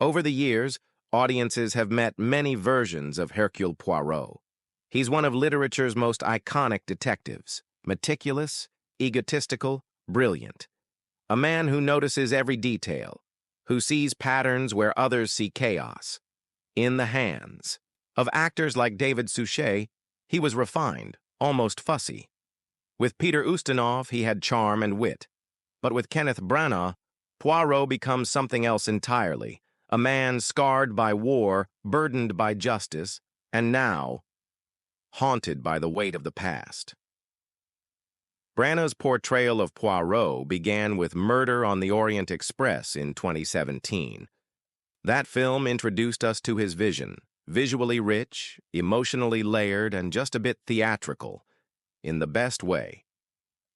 Over the years, audiences have met many versions of Hercule Poirot. He's one of literature's most iconic detectives, meticulous, egotistical, brilliant. A man who notices every detail, who sees patterns where others see chaos. In the hands of actors like David Suchet, he was refined, almost fussy. With Peter Ustinov, he had charm and wit. But with Kenneth Branagh, Poirot becomes something else entirely, a man scarred by war, burdened by justice, and now haunted by the weight of the past. Branagh's portrayal of Poirot began with Murder on the Orient Express in 2017. That film introduced us to his vision, visually rich, emotionally layered, and just a bit theatrical, in the best way.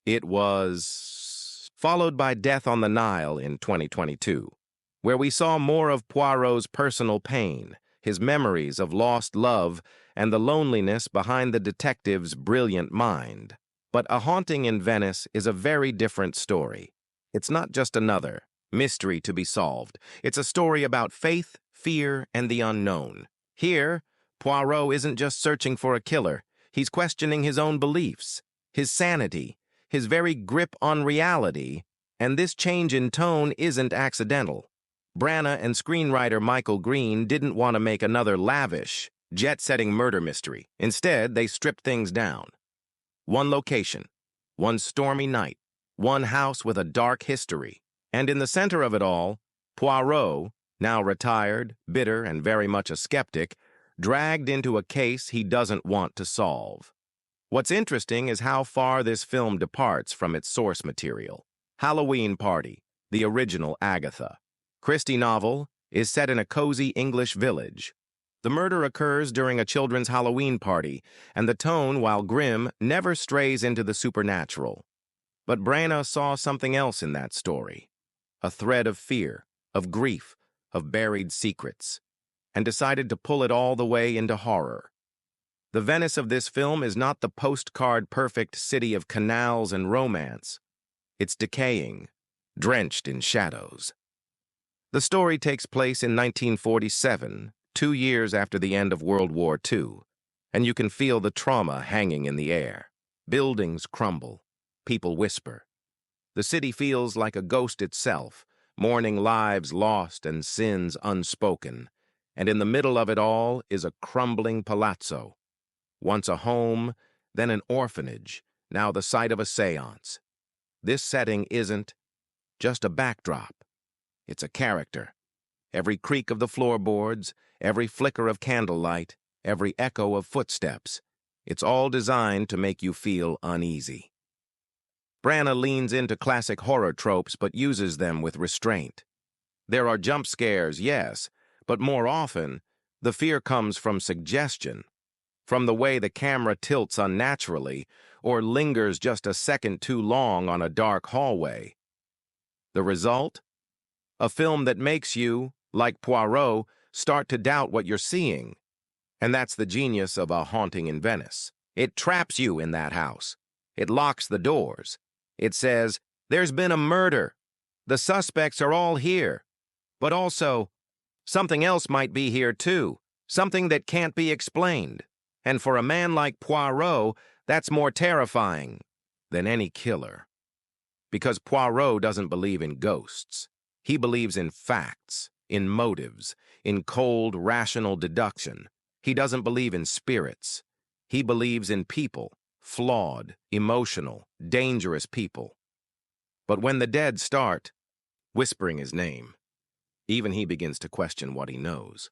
It was followed by Death on the Nile in 2022, where we saw more of Poirot's personal pain, his memories of lost love, and the loneliness behind the detective's brilliant mind. But A Haunting in Venice is a very different story. It's not just another mystery to be solved. It's a story about faith, fear, and the unknown. Here, Poirot isn't just searching for a killer. He's questioning his own beliefs, his sanity, his very grip on reality, and this change in tone isn't accidental. Branagh and screenwriter Michael Green didn't want to make another lavish, jet-setting murder mystery. Instead, they stripped things down. One location, one stormy night, one house with a dark history. And in the center of it all, Poirot, now retired, bitter, and very much a skeptic, dragged into a case he doesn't want to solve. What's interesting is how far this film departs from its source material. Halloween Party, the original Agatha Christie novel, is set in a cozy English village. The murder occurs during a children's Halloween party, and the tone, while grim, never strays into the supernatural. But Branagh saw something else in that story, a thread of fear, of grief, of buried secrets, and decided to pull it all the way into horror. The Venice of this film is not the postcard-perfect city of canals and romance. It's decaying, drenched in shadows. The story takes place in 1947, 2 years after the end of World War II, and you can feel the trauma hanging in the air. Buildings crumble, people whisper. The city feels like a ghost itself, mourning lives lost and sins unspoken, and in the middle of it all is a crumbling palazzo. Once a home, then an orphanage, now the site of a séance. This setting isn't just a backdrop. It's a character. Every creak of the floorboards, every flicker of candlelight, every echo of footsteps, it's all designed to make you feel uneasy. Branagh leans into classic horror tropes but uses them with restraint. There are jump scares, yes, but more often, the fear comes from suggestion, from the way the camera tilts unnaturally or lingers just a second too long on a dark hallway. The result? A film that makes you, like Poirot, start to doubt what you're seeing. And that's the genius of A Haunting in Venice. It traps you in that house. It locks the doors. It says, there's been a murder. The suspects are all here. But also, something else might be here too. Something that can't be explained. And for a man like Poirot, that's more terrifying than any killer. Because Poirot doesn't believe in ghosts. He believes in facts, in motives, in cold, rational deduction. He doesn't believe in spirits. He believes in people, flawed, emotional, dangerous people. But when the dead start whispering his name, even he begins to question what he knows.